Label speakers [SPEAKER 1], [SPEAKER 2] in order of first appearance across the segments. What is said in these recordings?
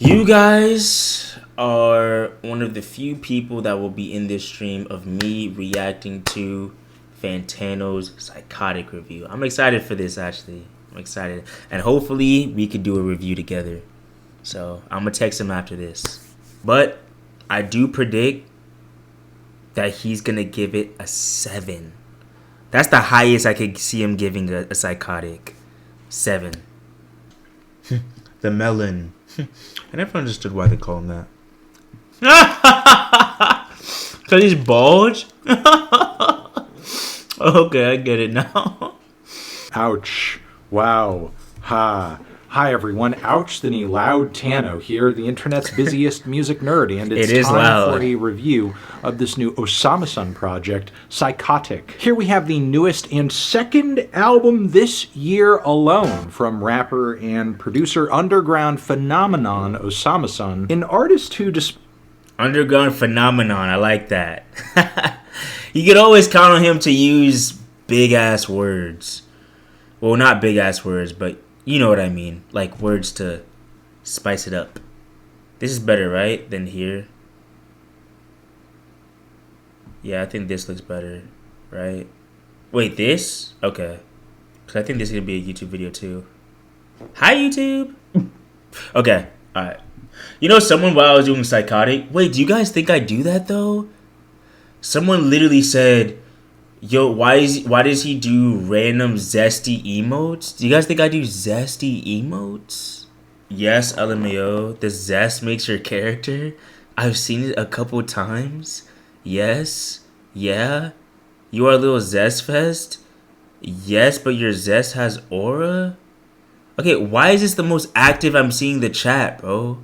[SPEAKER 1] You guys are one of the few people that will be in this stream of me reacting to Fantano's Psykotic review. I'm excited for this, actually. I'm excited. And hopefully we could do a review together. So I'm going to text him after this. But I do predict that he's going to give it a 7. That's the highest I could see him giving a Psykotic. 7. The melon. I never understood why they call him that. Because he's bald? Okay, I get it now.
[SPEAKER 2] Ouch. Wow. Ha. Hi everyone, Ouch the Loud Tano here, the internet's busiest music nerd, and it's time
[SPEAKER 1] loud.
[SPEAKER 2] for a review of this new Osamason project, Psykotic. Here we have the newest and second album this year alone from rapper and producer underground phenomenon Osamason, an artist who
[SPEAKER 1] Underground phenomenon, I like that. You could always count on him to use big-ass words. Well, not big-ass words, but you know what I mean. Like words to spice it up. This is better, right? Than here. Yeah, I think this looks better, right? Wait, this? Okay. Because I think this is going to be a YouTube video too. Hi, YouTube! Okay, alright. You know, someone while I was doing Psykotic... Wait, do you guys think I do that though? Someone literally said, yo, why does he do random zesty emotes? Do you guys think I do zesty emotes? Yes, LMAO. The zest makes your character. I've seen it a couple times. Yes. Yeah. You are a little zest fest. Yes, but your zest has aura. Okay, why is this the most active I'm seeing the chat, bro?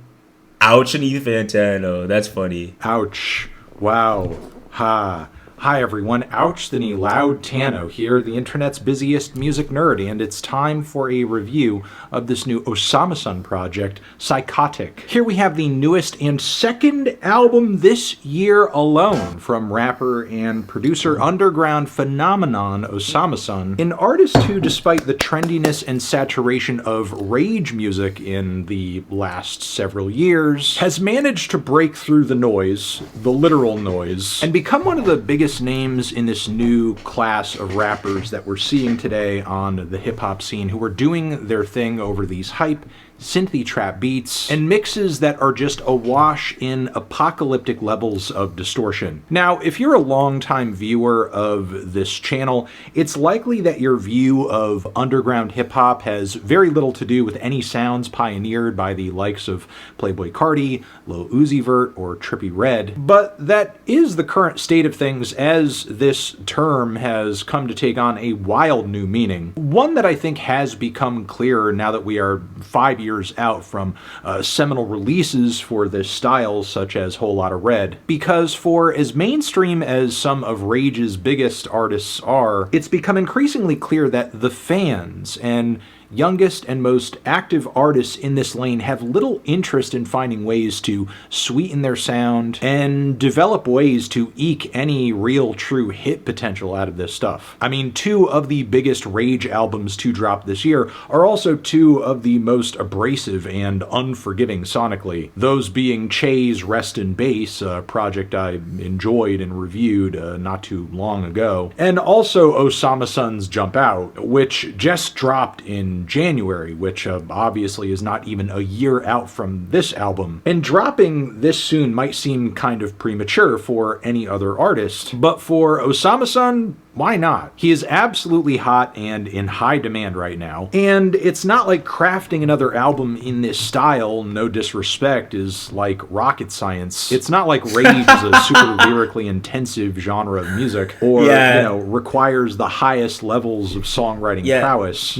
[SPEAKER 1] Ouch and Fantano. That's funny.
[SPEAKER 2] Ouch. Wow. Ha. Hi everyone, Ouch the Loud Tano here, the internet's busiest music nerd, and it's time for a review of this new Osamason project, Psykotic. Here we have the newest and second album this year alone from rapper and producer underground phenomenon Osamason, an artist who, despite the trendiness and saturation of rage music in the last several years, has managed to break through the noise, the literal noise, and become one of the biggest names in this new class of rappers that we're seeing today on the hip-hop scene, who are doing their thing over these hype synthy trap beats and mixes that are just awash in apocalyptic levels of distortion. Now, if you're a longtime viewer of this channel, it's likely that your view of underground hip-hop has very little to do with any sounds pioneered by the likes of Playboi Carti, Lil Uzi Vert, or Trippie Redd, but that is the current state of things as this term has come to take on a wild new meaning. One that I think has become clearer now that we are 5 years out from seminal releases for this style, such as Whole Lotta Red, because for as mainstream as some of Rage's biggest artists are, it's become increasingly clear that the fans and youngest and most active artists in this lane have little interest in finding ways to sweeten their sound and develop ways to eke any real true hit potential out of this stuff. I mean, 2 of the biggest Rage albums to drop this year are also 2 of the most abrasive and unforgiving sonically, those being Che's Rest in Bass, a project I enjoyed and reviewed not too long ago, and also Osamason's Jump Out, which just dropped in January, which obviously is not even a year out from this album. And dropping this soon might seem kind of premature for any other artist, but for Osamason, why not? He is absolutely hot and in high demand right now, and it's not like crafting another album in this style, no disrespect, is like rocket science. It's not like Rage is a super lyrically intensive genre of music, or, you know, requires the highest levels of songwriting prowess.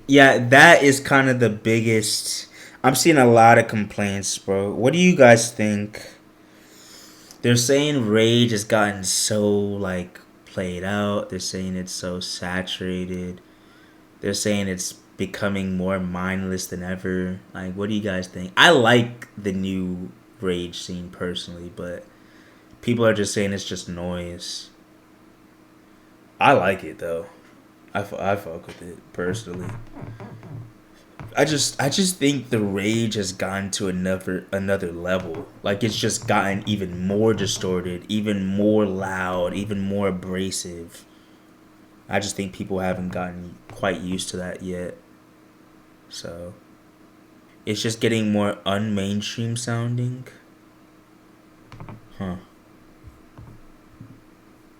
[SPEAKER 1] Yeah, that is kind of the biggest... I'm seeing a lot of complaints, bro. What do you guys think? They're saying Rage has gotten so, like, played out. They're saying it's so saturated. They're saying it's becoming more mindless than ever. Like, what do you guys think? I like the new Rage scene personally, but people are just saying it's just noise. I like it though. I fuck with it personally. I just think the rage has gotten to another level. Like it's just gotten even more distorted, even more loud, even more abrasive. I just think people haven't gotten quite used to that yet. So it's just getting more unmainstream sounding. Huh.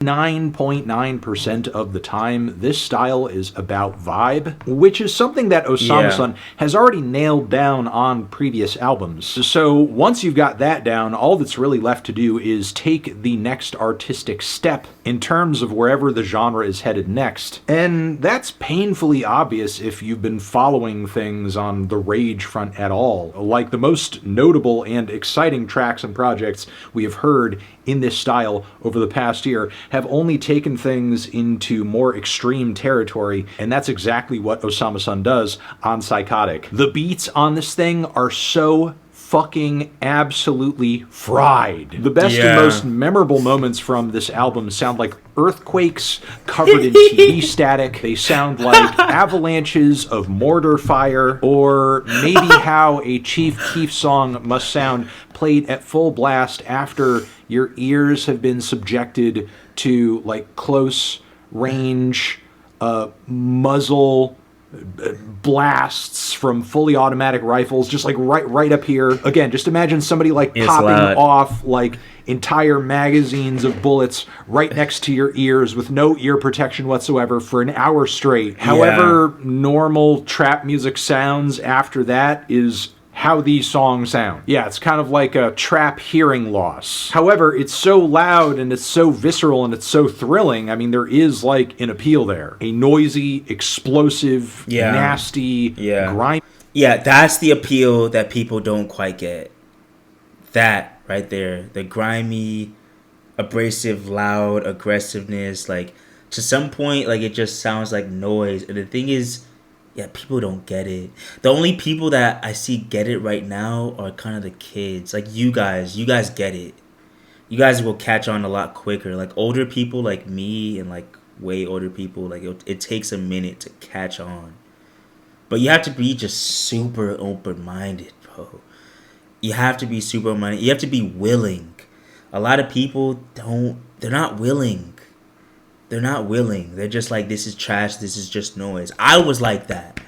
[SPEAKER 2] 9.9% of the time, this style is about vibe, which is something that Osamason has already nailed down on previous albums. So once you've got that down, all that's really left to do is take the next artistic step in terms of wherever the genre is headed next. And that's painfully obvious if you've been following things on the rage front at all. Like the most notable and exciting tracks and projects we have heard in this style over the past year have only taken things into more extreme territory, and that's exactly what Osamason does on Psykotic. The beats on this thing are so fucking absolutely fried. The best and most memorable moments from this album sound like earthquakes covered in TV static. They sound like avalanches of mortar fire, or maybe how a Chief Keef song must sound played at full blast after your ears have been subjected to like close range muzzle blasts from fully automatic rifles, just like right up here. Again, just imagine somebody like popping off like entire magazines of bullets right next to your ears with no ear protection whatsoever for an hour straight. However normal trap music sounds after that is how these songs sound. Yeah, it's kind of like a trap hearing loss. However, it's so loud and it's so visceral and it's so thrilling. I mean, there is like an appeal there. A noisy, explosive, nasty, grimy.
[SPEAKER 1] Yeah, that's the appeal that people don't quite get. That right there. The grimy, abrasive, loud aggressiveness. Like, to some point, like, it just sounds like noise. And the thing is, yeah, people don't get it. The only people that I see get it right now are kind of the kids. Like you guys get it. You guys will catch on a lot quicker. Like older people like me and like way older people, like it takes a minute to catch on. But you have to be just super open-minded, bro. You have to be super open-minded. You have to be willing. A lot of people they're not willing. They're not willing. They're just like, this is trash. This is just noise. I was like that.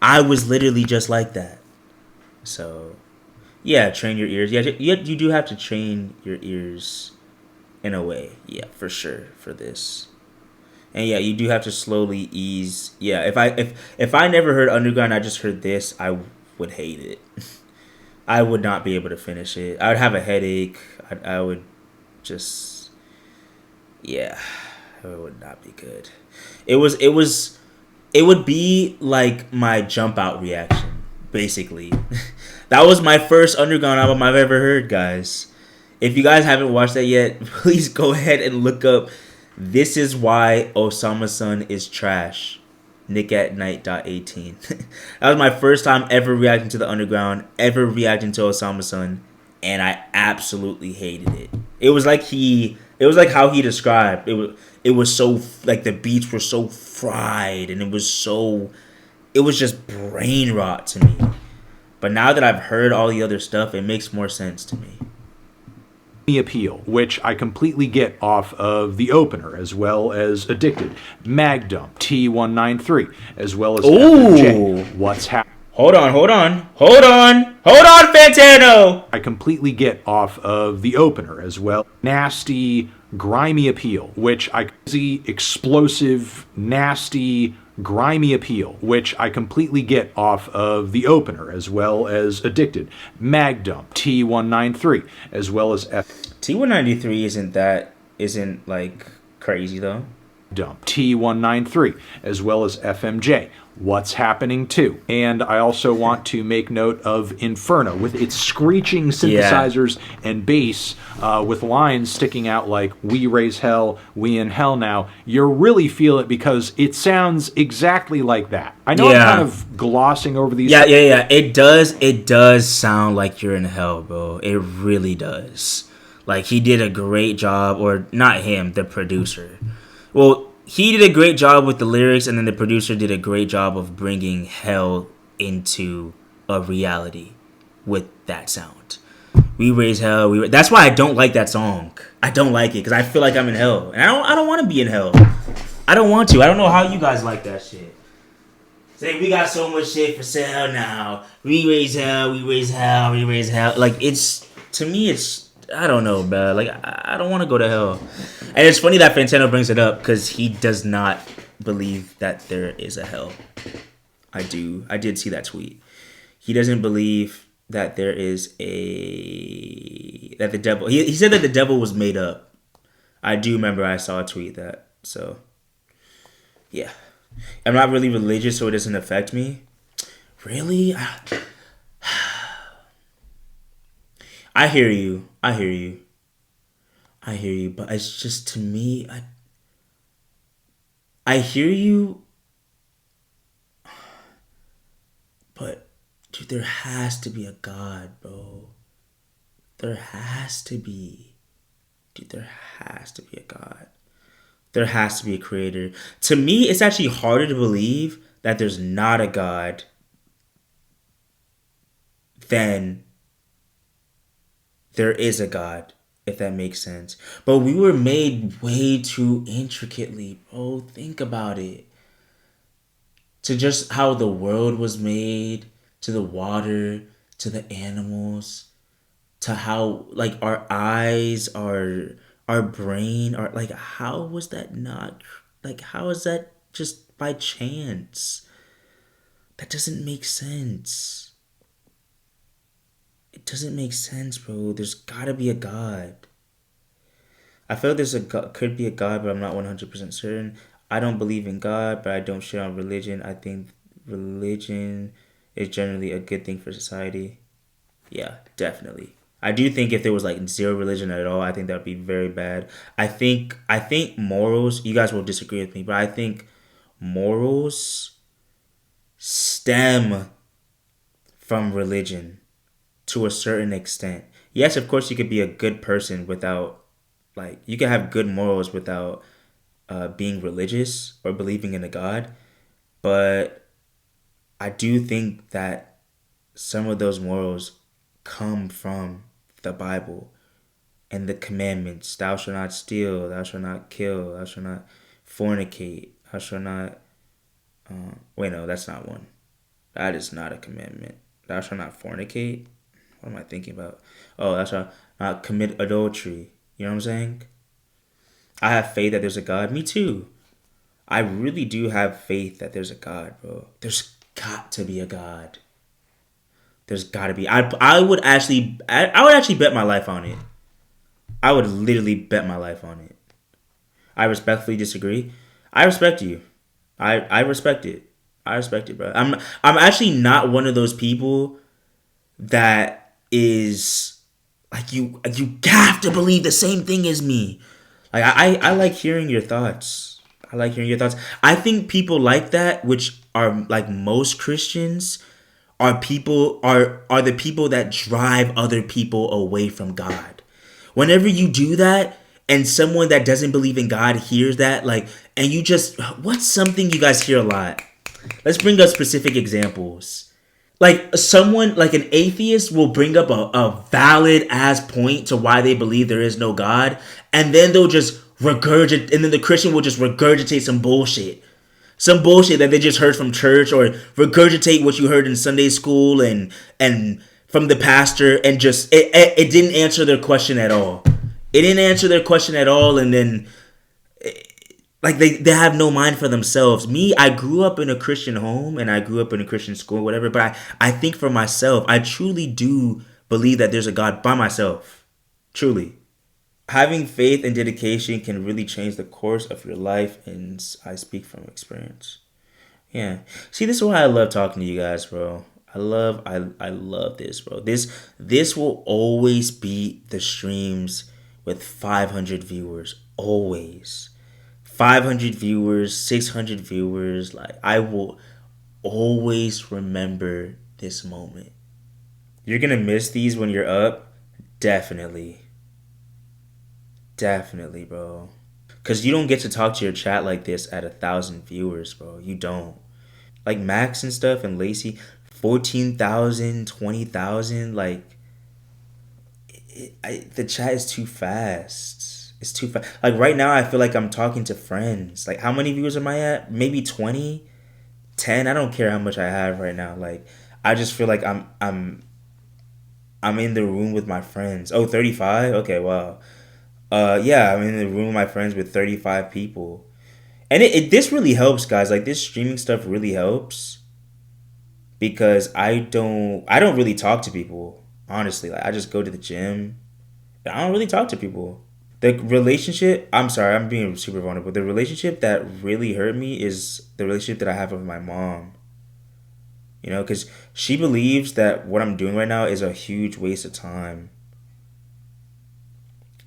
[SPEAKER 1] I was literally just like that. So, yeah, train your ears. Yeah, you do have to train your ears in a way. Yeah, for sure, for this. And yeah, you do have to slowly ease. Yeah, if I never heard Underground, I just heard this, I would hate it. I would not be able to finish it. I would have a headache. I would just, yeah. It would not be good. It would be like my jump out reaction, basically. That was my first Underground album I've ever heard, guys. If you guys haven't watched that yet, please go ahead and look up This Is Why Osamason Is Trash. nickaatnight.18. That was my first time ever reacting to the Underground, ever reacting to Osamason, and I absolutely hated it. It was like how he described. It was so, like, the beats were so fried, and it was just brain rot to me. But now that I've heard all the other stuff, it makes more sense to me.
[SPEAKER 2] The appeal, which I completely get off of the opener, as well as Addicted, Mag Dump, T193, as well as FMJ, What's Happening.
[SPEAKER 1] Hold on, Fantano!
[SPEAKER 2] I completely get off of the opener as well. Nasty, grimy appeal, which I see explosive, nasty, grimy appeal, which I completely get off of the opener as well as Addicted, Mag Dump, T193, as well as
[SPEAKER 1] T193 isn't like crazy though.
[SPEAKER 2] Dump, T193, as well as FMJ, What's Happening Too. And I also want to make note of Inferno with its screeching synthesizers and bass with lines sticking out like, we raise hell, we in hell now. You really feel it because it sounds exactly like that. I know I'm kind of glossing over these.
[SPEAKER 1] Yeah. It does sound like you're in hell, bro. It really does. Like, he did a great job, or not him, the producer. Well, he did a great job with the lyrics, and then the producer did a great job of bringing hell into a reality with that sound. We raise hell. That's why I don't like that song. I don't like it because I feel like I'm in hell, and I don't want to be in hell. I don't want to. I don't know how you guys like that shit. Say we got so much shit for sale now. We raise hell. We raise hell. We raise hell. Like it's to me, it's I don't know, bro. Like I don't want to go to hell. And it's funny that Fantano brings it up because he does not believe that there is a hell. I do. I did see that tweet. He doesn't believe that there is that the devil. He said that the devil was made up. I do remember I saw a tweet that. So, yeah. I'm not really religious, so it doesn't affect me. Really? I hear you. I hear you. I hear you. But it's just to me, I hear you. But, dude, there has to be a God, bro. There has to be. Dude, there has to be a God. There has to be a creator. To me, it's actually harder to believe that there's not a God than there is a God, if that makes sense. But we were made way too intricately, bro. Think about it. To just how the world was made, to the water, to the animals, to how like our eyes, our brain, our like how was that not like how is that just by chance? That doesn't make sense. It doesn't make sense, bro. There's gotta be a God. I feel there's could be a God, but I'm not 100% certain. I don't believe in God, but I don't shit on religion. I think religion is generally a good thing for society. Yeah, definitely. I do think if there was like zero religion at all, I think that would be very bad. I think morals, you guys will disagree with me, but I think morals stem from religion to a certain extent. Yes, of course you could be a good person without like you can have good morals without being religious or believing in a God, but I do think that some of those morals come from the Bible and the commandments. Thou shalt not steal, thou shalt not kill, thou shalt not fornicate, thou shalt not. Wait, no, that's not one. That is not a commandment. Thou shalt not fornicate. What am I thinking about? Oh, thou shalt not commit adultery. You know what I'm saying? I have faith that there's a God. Me too. I really do have faith that there's a God, bro. There's got to be a God. There's got to be. I would actually bet my life on it. I would literally bet my life on it. I respectfully disagree. I respect you. I respect it. I respect it, bro. I'm actually not one of those people that is like you have to believe the same thing as me. Like I like hearing your thoughts. I like hearing your thoughts. I think people like that, which are like most Christians, are the people that drive other people away from God. Whenever you do that and someone that doesn't believe in God hears that, like, and you just what's something you guys hear a lot? Let's bring up specific examples. Like someone like an atheist will bring up a valid ass point to why they believe there is no God, and then they'll just regurgitate, and then the Christian will just regurgitate some bullshit that they just heard from church, or regurgitate what you heard in Sunday school and from the pastor, and just it didn't answer their question at all. It didn't answer their question at all, and then like they have no mind for themselves. Me, I grew up in a Christian home and I grew up in a Christian school, whatever, but I think for myself, I truly do believe that there's a God by myself. Truly. Having faith and dedication can really change the course of your life, and I speak from experience. Yeah. See, this is why I love talking to you guys, bro. I love this, bro. This will always be the streams with 500 viewers. Always. 500 viewers, 600 viewers. Like, I will always remember this moment. You're gonna miss these when you're up? Definitely. Definitely, bro. Because you don't get to talk to your chat like this at 1,000 viewers, bro. You don't. Like Max and stuff and Lacey, 14,000, 20,000. Like, the chat is too fast. It's too fast. Like, right now, I feel like I'm talking to friends. Like, how many viewers am I at? Maybe 20, 10. I don't care how much I have right now. Like, I just feel like I'm in the room with my friends. Oh, 35? Okay, wow. Yeah, I'm in the room with my friends with 35 people. And this really helps, guys. Like, this streaming stuff really helps because I don't really talk to people, honestly. Like, I just go to the gym. I don't really talk to people. The relationship, I'm sorry, I'm being super vulnerable. The relationship that really hurt me is the relationship that I have with my mom. You know, because she believes that what I'm doing right now is a huge waste of time.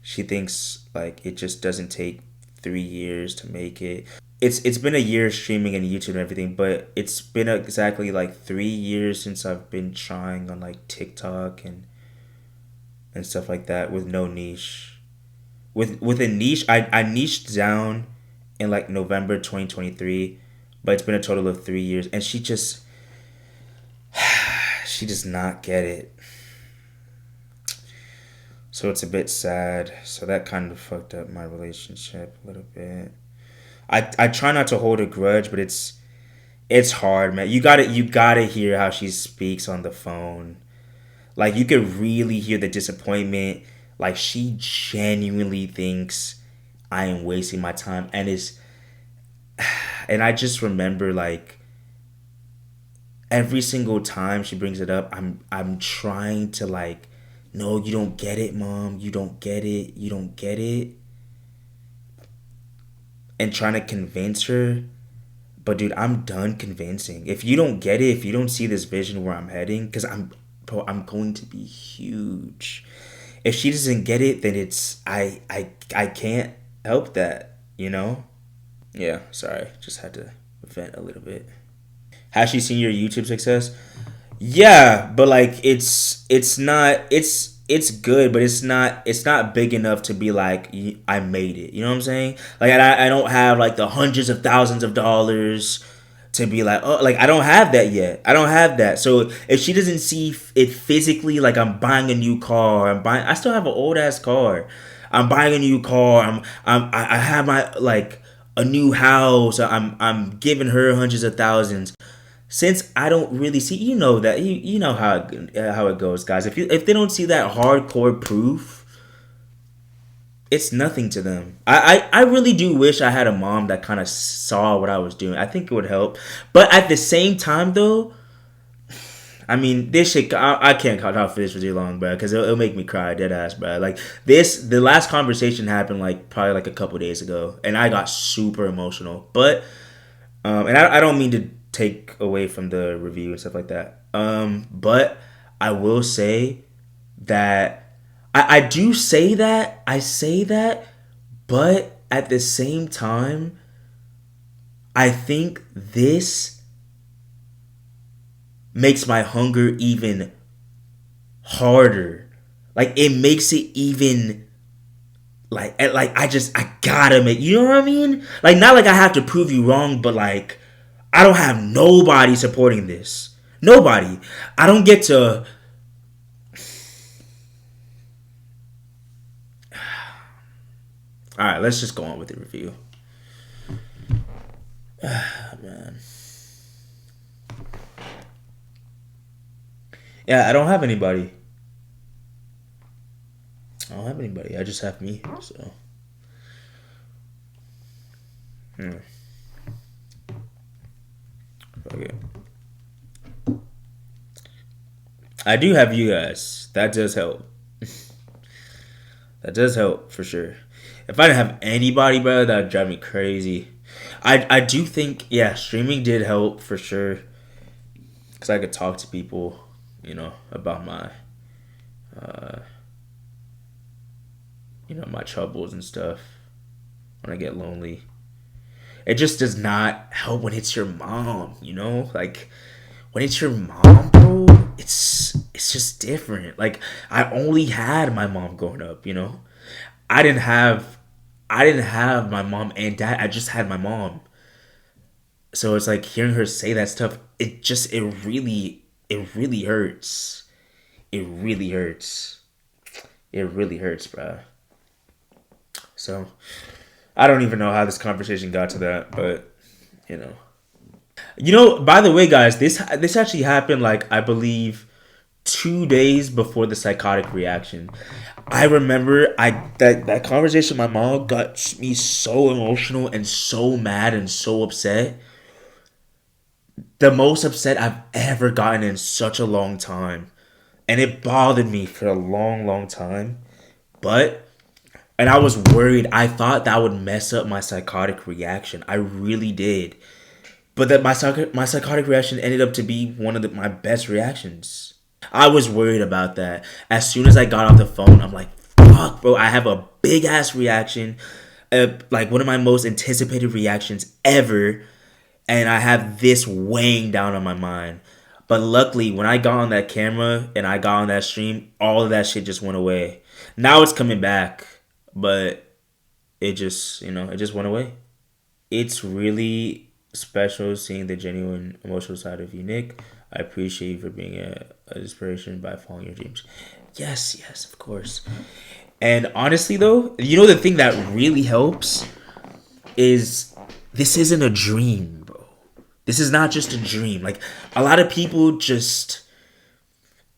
[SPEAKER 1] She thinks like it just doesn't take 3 years to make it. It's been a year streaming and YouTube and everything, but it's been exactly like 3 years since I've been trying on like TikTok and stuff like that with no niche. With a niche, I niched down in like November 2023, but it's been a total of 3 years, and she does not get it. So it's a bit sad. So that kind of fucked up my relationship a little bit. I try not to hold a grudge, but it's hard, man. You gotta hear how she speaks on the phone. Like, you could really hear the disappointment. Like, she genuinely thinks I am wasting my time, and I just remember like every single time she brings it up, I'm trying to like, no, you don't get it, mom. You don't get it. You don't get it. And trying to convince her. But dude, I'm done convincing. If you don't get it, if you don't see this vision where I'm heading, because I'm going to be huge. If she doesn't get it, then I can't help that, you know? Yeah, sorry. Just had to vent a little bit. Has she seen your YouTube success? Yeah, but like it's not it's good, but it's not big enough to be like I made it. You know what I'm saying? Like I don't have like the hundreds of thousands of dollars to be like, oh, like I don't have that yet. I don't have that. So if she doesn't see it physically, like I'm buying a new car, I still have an old ass car. I'm buying a new car. I have my like a new house. I'm giving her hundreds of thousands. Since I don't really see, you know that you know how it goes, guys. If they don't see that hardcore proof, it's nothing to them. I really do wish I had a mom that kind of saw what I was doing. I think it would help. But at the same time, though, I mean, this shit, I can't talk for this for too long, bro, because it'll make me cry, dead ass, bro. Like, the last conversation happened, like, probably, like, a couple days ago, and I got super emotional. But, and I don't mean to take away from the review and stuff like that. But I will say that, I do say that, but at the same time, I think this makes my hunger even harder. Like, it makes it even like I gotta make, you know what I mean? Like, not like I have to prove you wrong, but like I don't have nobody supporting this. Nobody. I don't get to Alright, let's just go on with the review. Man. Yeah, I don't have anybody. I just have me. So, okay. I do have you guys. That does help. That does help for sure. If I didn't have anybody, bro, that would drive me crazy. I do think, yeah, streaming did help for sure. Because I could talk to people, you know, about my, my troubles and stuff when I get lonely. It just does not help when it's your mom, you know? Like, when it's your mom, bro, it's just different. Like, I only had my mom growing up, you know? I didn't have my mom and dad. I just had my mom. So it's like hearing her say that stuff, it it really hurts. It really hurts. It really hurts, bro. So I don't even know how this conversation got to that, but you know. By the way, guys, this actually happened like I believe 2 days before the psychotic reaction. I remember that conversation with my mom got me so emotional and so mad and so upset. The most upset I've ever gotten in such a long time. And it bothered me for a long, long time. And I was worried. I thought that would mess up my psychotic reaction. I really did. But that my psychotic reaction ended up to be one of my best reactions. I was worried about that. As soon as I got off the phone, I'm like, fuck, bro, I have a big ass reaction. Like one of my most anticipated reactions ever. And I have this weighing down on my mind. But luckily, when I got on that camera and I got on that stream, all of that shit just went away. Now it's coming back. But it just, it just went away. It's really special seeing the genuine emotional side of you, Nick. I appreciate you for being an inspiration by following your dreams. Yes, of course. And honestly, though, the thing that really helps is this isn't a dream, bro. This is not just a dream. Like, a lot of people just,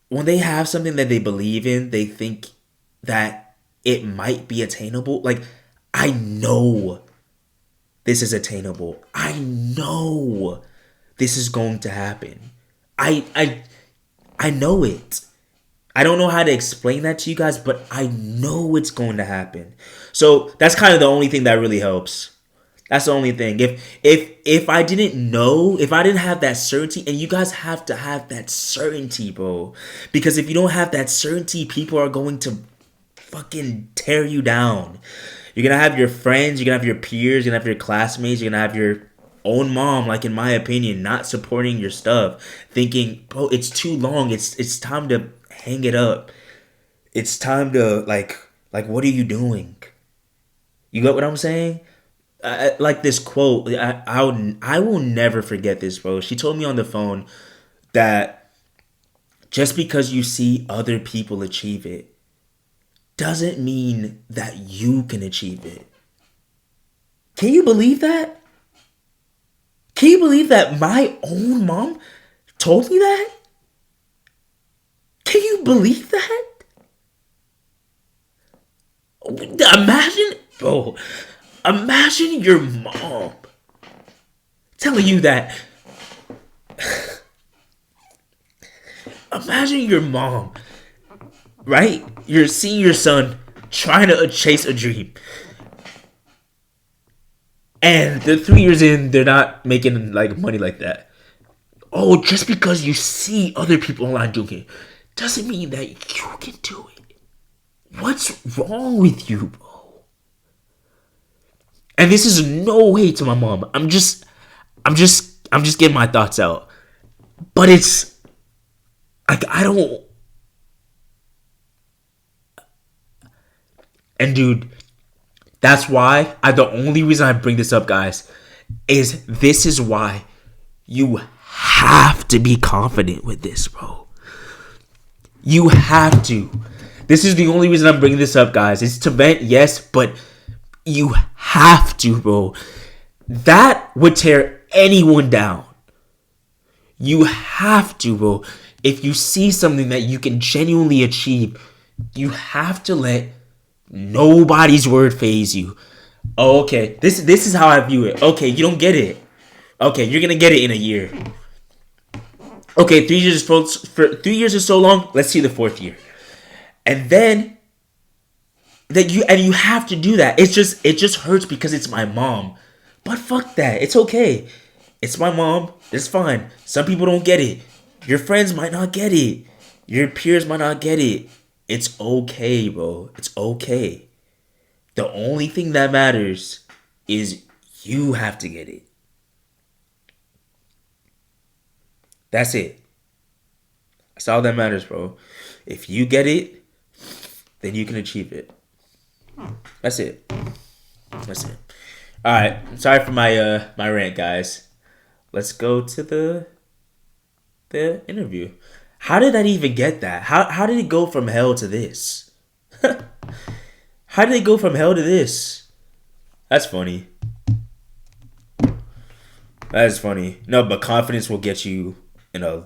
[SPEAKER 1] when they have something that they believe in, they think that it might be attainable. Like, I know this is attainable. I know this is going to happen. I know it. I don't know how to explain that to you guys, but I know it's going to happen. So that's kind of the only thing that really helps. That's the only thing. If I didn't know, if I didn't have that certainty, and you guys have to have that certainty, bro. Because if you don't have that certainty, people are going to fucking tear you down. You're going to have your friends, you're going to have your peers, you're going to have your classmates, you're going to have your own mom, like in my opinion, not supporting your stuff, thinking, bro, it's too long. It's time to hang it up. It's time to like what are you doing? You got what I'm saying? Like this quote, I will never forget this, bro. She told me on the phone that just because you see other people achieve it doesn't mean that you can achieve it. Can you believe that? Can you believe that my own mom told me that? Can you believe that? Imagine your mom telling you that. Imagine your mom, right? You're seeing your son trying to chase a dream. And they're 3 years in, they're not making like money like that. Oh, just because you see other people online doing it doesn't mean that you can do it. What's wrong with you, bro? And this is no hate to my mom. I'm just getting my thoughts out. But it's like I don't. And dude, that's why the only reason I bring this up, guys, is this is why you have to be confident with this, bro. You have to. This is the only reason I'm bringing this up, guys. It's to vent, yes, but you have to, bro. That would tear anyone down. You have to, bro. If you see something that you can genuinely achieve, you have to let nobody's word faze you. Oh, okay. This is how I view it. Okay, you don't get it. Okay, you're gonna get it in a year. Okay, 3 years for 3 years is so long. Let's see the 4th year, and then you have to do that. It just hurts because it's my mom, but fuck that. It's okay. It's my mom. It's fine. Some people don't get it. Your friends might not get it. Your peers might not get it. It's okay, bro. It's okay. The only thing that matters is you have to get it. That's it. That's all that matters, bro. If you get it, then you can achieve it. That's it. That's it. All right. Sorry for my rant, guys. Let's go to the the interview. How did that even get that? How did it go from hell to this? How did it go from hell to this? That's funny. That is funny. No, but confidence will get you in a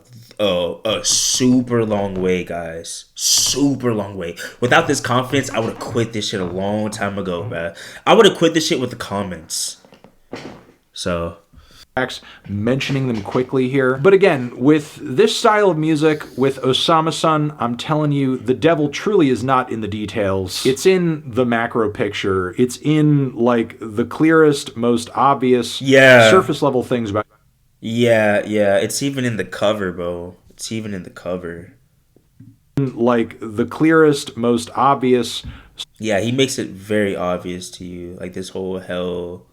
[SPEAKER 1] super long way, guys. Super long way. Without this confidence, I would have quit this shit a long time ago, man. I would have quit this shit with the comments. So,
[SPEAKER 2] mentioning them quickly here. But again, with this style of music, with Osamason, I'm telling you, the devil truly is not in the details. It's in the macro picture. It's in, like, the clearest, most obvious, surface level things about...
[SPEAKER 1] Yeah. It's even in the cover, bro. It's even in the cover.
[SPEAKER 2] Like, the clearest, most obvious...
[SPEAKER 1] Yeah, he makes it very obvious to you. Like, this whole hell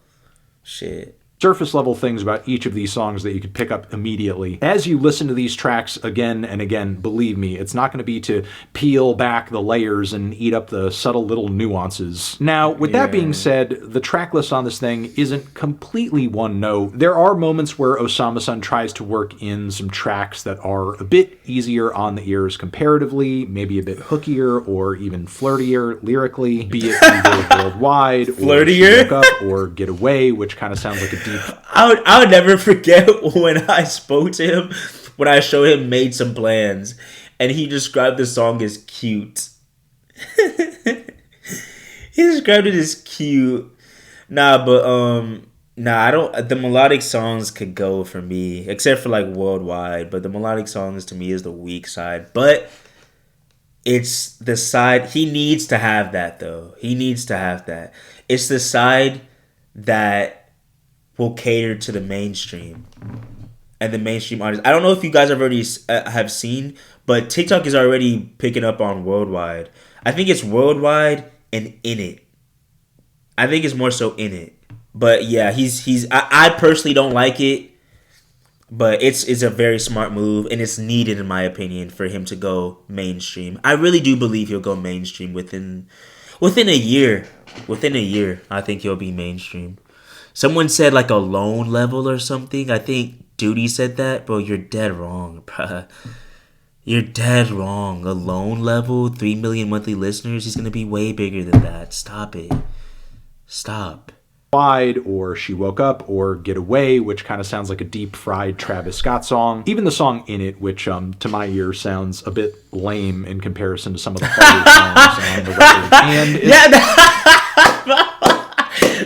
[SPEAKER 1] shit.
[SPEAKER 2] Surface level things about each of these songs that you could pick up immediately. As you listen to these tracks again and again, believe me, it's not going to be to peel back the layers and eat up the subtle little nuances. Now, with that being said, the track list on this thing isn't completely one note. There are moments where Osamason tries to work in some tracks that are a bit easier on the ears comparatively, maybe a bit hookier or even flirtier lyrically, be it either Worldwide or Get Away, which kind of sounds like a
[SPEAKER 1] I would never forget when I spoke to him, when I showed him Made Some Plans, and he described the song as cute. He described it as cute. I don't. The melodic songs could go for me, except for like Worldwide. But the melodic songs to me is the weak side. But it's the side he needs to have that though. He needs to have that. It's the side that will cater to the mainstream and the mainstream audience. I don't know if you guys have already have seen, but TikTok is already picking up on Worldwide. I think it's Worldwide and In It. I think it's more so In It. But yeah, I personally don't like it, but it's a very smart move, and it's needed in my opinion for him to go mainstream. I really do believe he'll go mainstream within a year. Within a year, I think he'll be mainstream. Someone said like a loan level or something. I think Duty said that. Bro, you're dead wrong, bruh. You're dead wrong. A loan level, 3 million monthly listeners, he's going to be way bigger than that. Stop it. Stop.
[SPEAKER 2] Or She Woke Up or Get Away, which kind of sounds like a deep-fried Travis Scott song. Even the song In It, which to my ear sounds a bit lame in comparison to some of the harder songs on the record.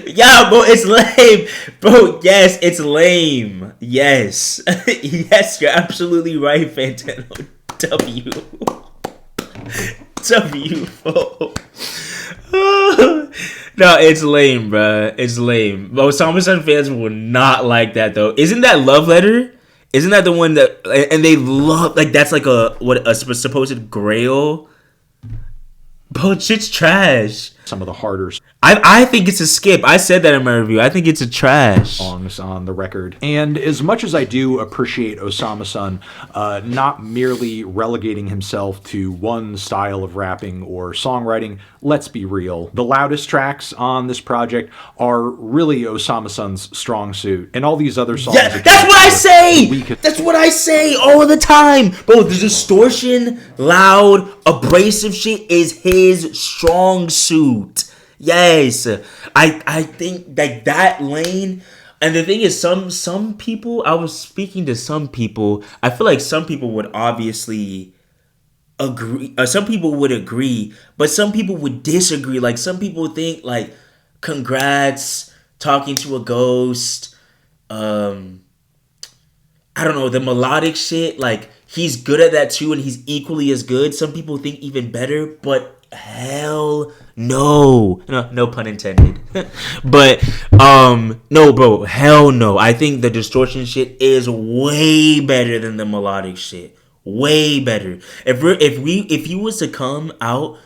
[SPEAKER 1] Yeah, bro, it's lame. Bro, yes, it's lame. Yes. Yes, you're absolutely right, Fantano. W. bro. No, it's lame, bruh. It's lame. Osamason fans will not like that, though. Isn't that Love Letter? Isn't that the one that... And they love... Like, that's like a supposed grail. Bro, shit's trash.
[SPEAKER 2] Some of the harder...
[SPEAKER 1] I think it's a skip. I said that in my review. I think it's a trash
[SPEAKER 2] songs on the record. And as much as I do appreciate Osamason not merely relegating himself to one style of rapping or songwriting, let's be real. The loudest tracks on this project are really Osamason's strong suit. And all these other songs...
[SPEAKER 1] Yeah, that's what I say! That's what I say all the time! Bro, the distortion, loud, abrasive shit is his strong suit. Yes, I think that lane, and the thing is, some people, I was speaking to some people, I feel like some people would obviously agree, some people would agree, but some people would disagree. Like, some people think, like, congrats, talking to a ghost, I don't know, the melodic shit, like, he's good at that too, and he's equally as good. Some people think even better, but hell no pun intended. But no, bro, hell no. I think the distortion shit is way better than the melodic shit. Way better. If you was to come out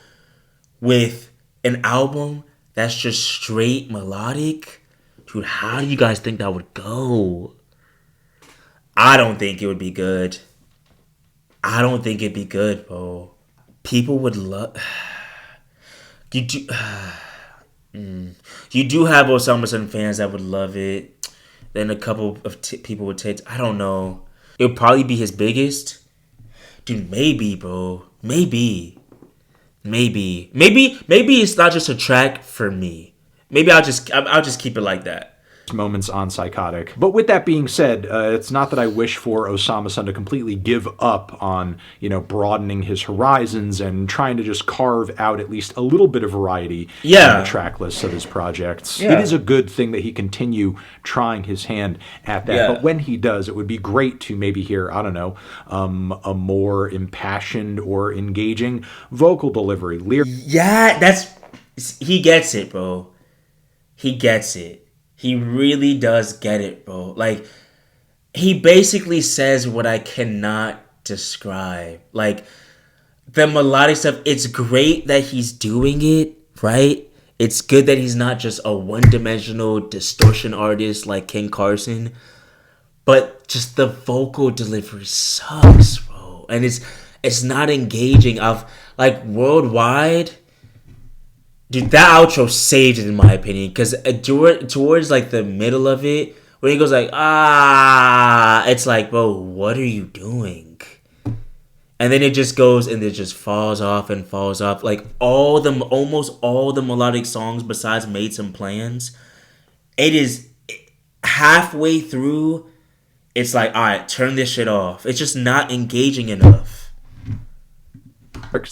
[SPEAKER 1] with an album that's just straight melodic, dude, how do you guys think that would go? I don't think it would be good. I don't think it'd be good, bro. People would love... You do have Osamason fans that would love it. Then a couple of people would take... I don't know. It'll probably be his biggest. Dude, maybe, bro. Maybe it's not just a track for me. Maybe I'll just keep it like that.
[SPEAKER 2] Moments on Psykotic. But with that being said, it's not that I wish for Osamason to completely give up on, broadening his horizons and trying to just carve out at least a little bit of variety in the track lists of his projects. Yeah. It is a good thing that he continue trying his hand at that. Yeah. But when he does, it would be great to maybe hear, I don't know, a more impassioned or engaging vocal delivery.
[SPEAKER 1] Yeah, he gets it, bro. He gets it. He really does get it, bro. Like, he basically says what I cannot describe. Like, the melodic stuff, it's great that he's doing it, right? It's good that he's not just a one-dimensional distortion artist like Ken Carson. But just the vocal delivery sucks, bro. And it's not engaging. Like, worldwide... Dude, that outro saved it in my opinion, because towards like the middle of it, when he goes like, it's like, bro, what are you doing? And then it just goes and it just falls off and falls off. Like almost all the melodic songs besides Made Some Plans, it is halfway through, it's like, all right, turn this shit off. It's just not engaging enough.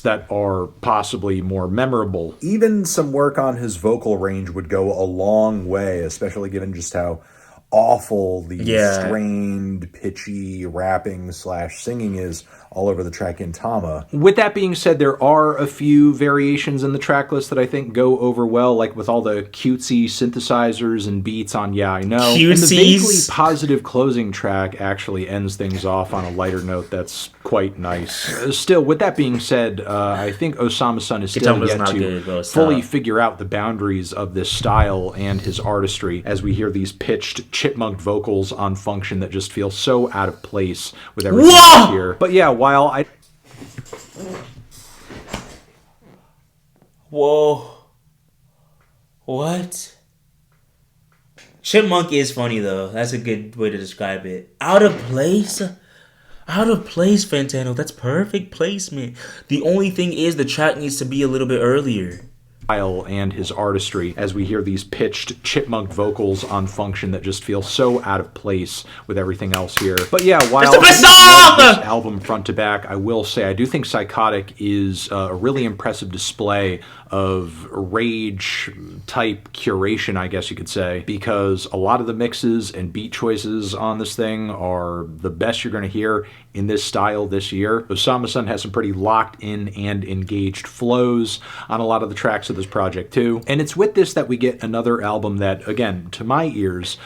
[SPEAKER 2] That are possibly more memorable.
[SPEAKER 3] Even some work on his vocal range would go a long way, especially given just how awful the strained, pitchy rapping / singing is all over the track in Tama.
[SPEAKER 2] With that being said, there are a few variations in the track list that I think go over well, like with all the cutesy synthesizers and beats on Yeah, I Know.
[SPEAKER 1] Cutesies.
[SPEAKER 2] And the vaguely positive closing track actually ends things off on a lighter note that's quite nice. Still, with that being said, I think Osamason is still yet to fully figure out the boundaries of this style and his artistry, as we hear these pitched chipmunk vocals on Function that just feel so out of place with everything else here. But yeah, while I...
[SPEAKER 1] Whoa. What? Chipmunk is funny, though. That's a good way to describe it. Out of place? Out of place, Fantano. That's perfect placement. The only thing is the track needs to be a little bit earlier.
[SPEAKER 2] And his artistry, as we hear these pitched chipmunk vocals on Function that just feel so out of place with everything else here. But yeah, while I love this album front to back, I will say I do think Psykotic is a really impressive display of rage type curation, I guess you could say, because a lot of the mixes and beat choices on this thing are the best you're going to hear in this style this year. Osamason has some pretty locked in and engaged flows on a lot of the tracks of this project too. And it's with this that we get another album that, again, to my ears,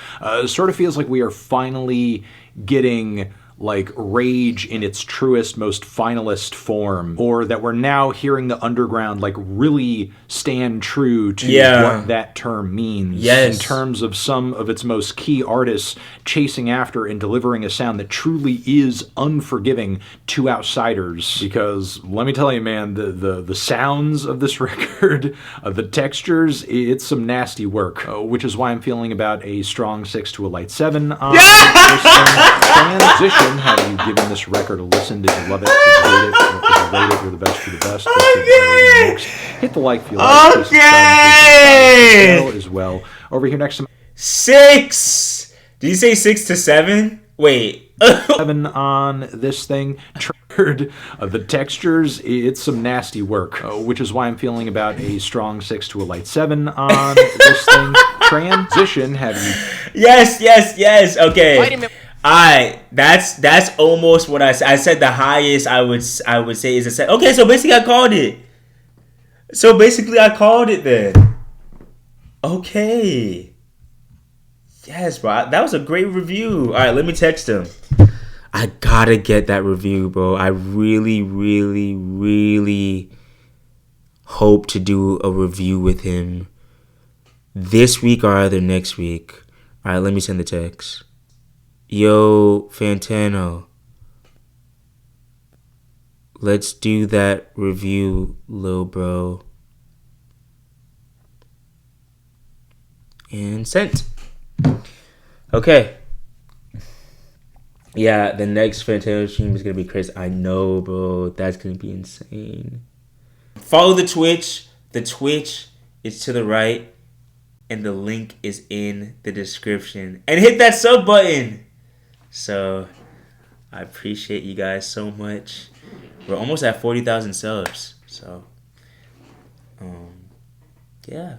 [SPEAKER 2] sort of feels like we are finally getting like rage in its truest, most finalist form, or that we're now hearing the underground like really stand true to what that term means in terms of some of its most key artists chasing after and delivering a sound that truly is unforgiving to outsiders. Because let me tell you, man, the sounds of this record, the textures, it's some nasty work, which is why I'm feeling about a strong 6 to a light 7 on this transition. Have you given this record a listen? Did you love it? Did you hate it? Did you rate it? You're the best. You're the best. Hit the like if you like. Okay. As well. Over here next to
[SPEAKER 1] 6. Did you say 6 to 7? Wait.
[SPEAKER 2] 7 on this thing. The textures, it's some nasty work, which is why I'm feeling about a strong 6 to a light 7 on this thing. Transition. Have you?
[SPEAKER 1] Yes. Okay. Wait a minute. That's almost what I said. I said the highest I would say is a 7. Okay, so basically I called it. Then. Okay. Yes, bro. That was a great review. All right, let me text him. I gotta get that review, bro. I really, really, really hope to do a review with him this week or either next week. All right, let me send the text. Yo, Fantano, let's do that review, lil bro. And sent. Okay. Yeah, the next Fantano stream is gonna be crazy. I know, bro. That's gonna be insane. Follow the Twitch. The Twitch is to the right, and the link is in the description. And hit that sub button. So, I appreciate you guys so much. We're almost at 40,000 subs. So, yeah.